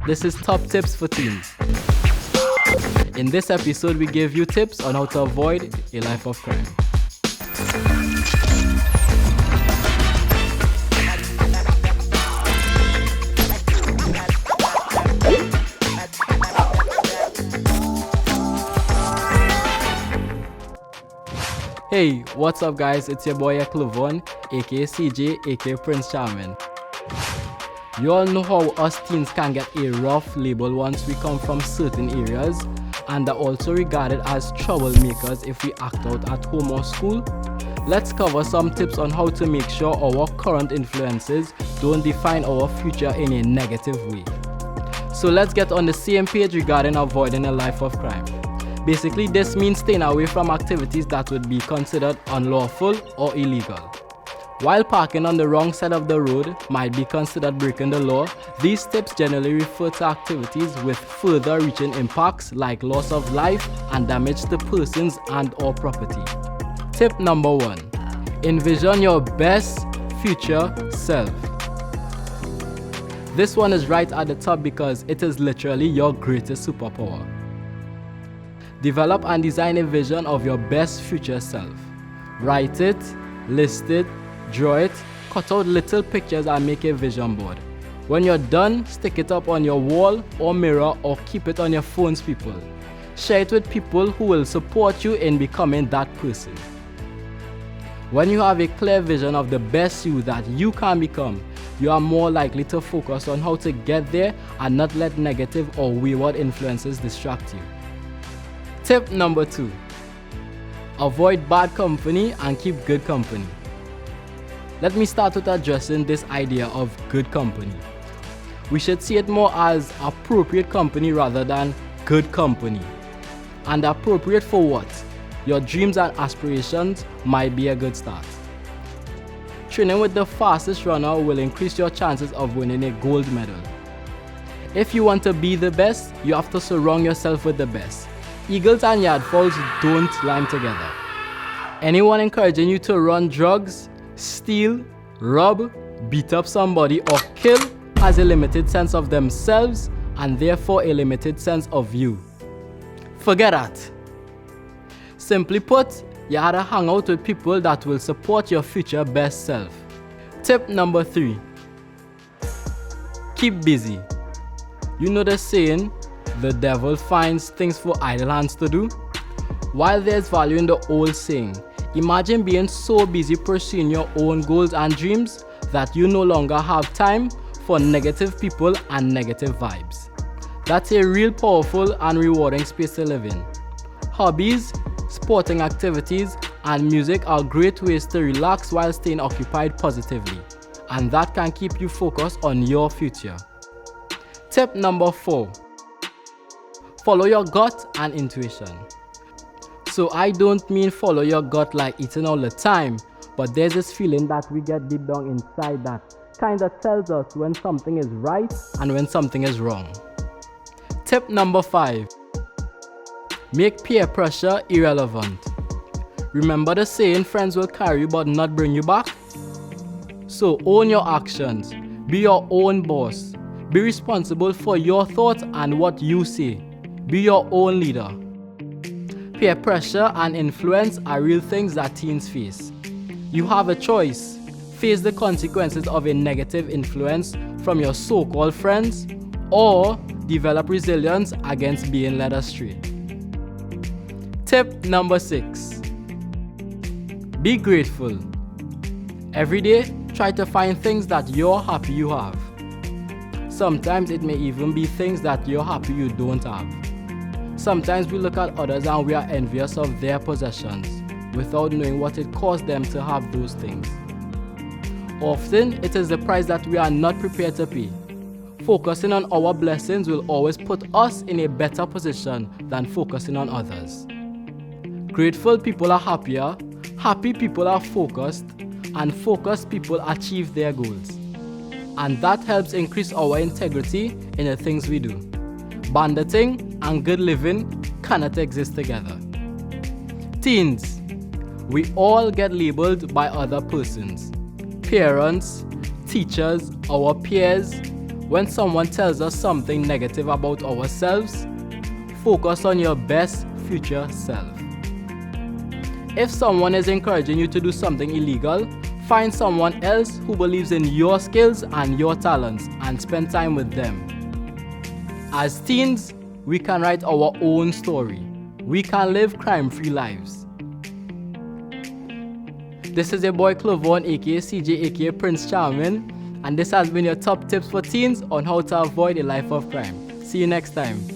This is Top Tips for Teens. In this episode, we give you tips on how to avoid a life of crime. Hey, what's up guys? It's your boy Clavaughn, aka CJ, aka Prince Charming. You all know how us teens can get a rough label once we come from certain areas and are also regarded as troublemakers if we act out at home or school. Let's cover some tips on how to make sure our current influences don't define our future in a negative way. So let's get on the same page regarding avoiding a life of crime. Basically, this means staying away from activities that would be considered unlawful or illegal. While parking on the wrong side of the road might be considered breaking the law, these tips generally refer to activities with further reaching impacts like loss of life and damage to persons and or property. Tip number 1. Envision your best future self. This one is right at the top because it is literally your greatest superpower. Develop and design a vision of your best future self. Write it, list it, draw it, cut out little pictures and make a vision board. When you're done, stick it up on your wall or mirror or keep it on your phones, people. Share it with people who will support you in becoming that person. When you have a clear vision of the best you that you can become, you are more likely to focus on how to get there and not let negative or wayward influences distract you. Tip number 2. Avoid bad company and keep good company. Let me start with addressing this idea of good company. We should see it more as appropriate company rather than good company. And appropriate for what? Your dreams and aspirations might be a good start. Training with the fastest runner will increase your chances of winning a gold medal. If you want to be the best, you have to surround yourself with the best. Eagles and yardfalls don't rhyme together. Anyone encouraging you to run drugs, steal, rob, beat up somebody or kill has a limited sense of themselves and therefore a limited sense of you. Forget that. Simply put, you had to hang out with people that will support your future best self. Tip number 3. Keep busy. You know the saying, the devil finds things for idle hands to do? While there's value in the old saying, imagine being so busy pursuing your own goals and dreams that you no longer have time for negative people and negative vibes. That's a real powerful and rewarding space to live in. Hobbies, sporting activities, and music are great ways to relax while staying occupied positively, and that can keep you focused on your future. Tip number 4. Follow your gut and intuition. So I don't mean follow your gut like eating all the time, but there's this feeling that we get deep down inside that kind of tells us when something is right and when something is wrong. Tip number 5. Make peer pressure irrelevant. Remember the saying, friends will carry you but not bring you back? So own your actions. Be your own boss. Be responsible for your thoughts and what you say. Be your own leader. Peer pressure and influence are real things that teens face. You have a choice. Face the consequences of a negative influence from your so-called friends, or develop resilience against being led astray. Tip number 6. Be grateful. Every day, try to find things that you're happy you have. Sometimes it may even be things that you're happy you don't have. Sometimes we look at others and we are envious of their possessions without knowing what it cost them to have those things. Often, it is the price that we are not prepared to pay. Focusing on our blessings will always put us in a better position than focusing on others. Grateful people are happier, happy people are focused, and focused people achieve their goals. And that helps increase our integrity in the things we do. Banditing and good living cannot exist together. Teens, we all get labeled by other persons. Parents, teachers, our peers, When someone tells us something negative about ourselves, focus on your best future self. If someone is encouraging you to do something illegal, find someone else who believes in your skills and your talents and spend time with them. As teens, we can write our own story. We can live crime-free lives. This is your boy Clavaughn, aka CJ, aka Prince Charming, and this has been your top tips for teens on how to avoid a life of crime. See you next time.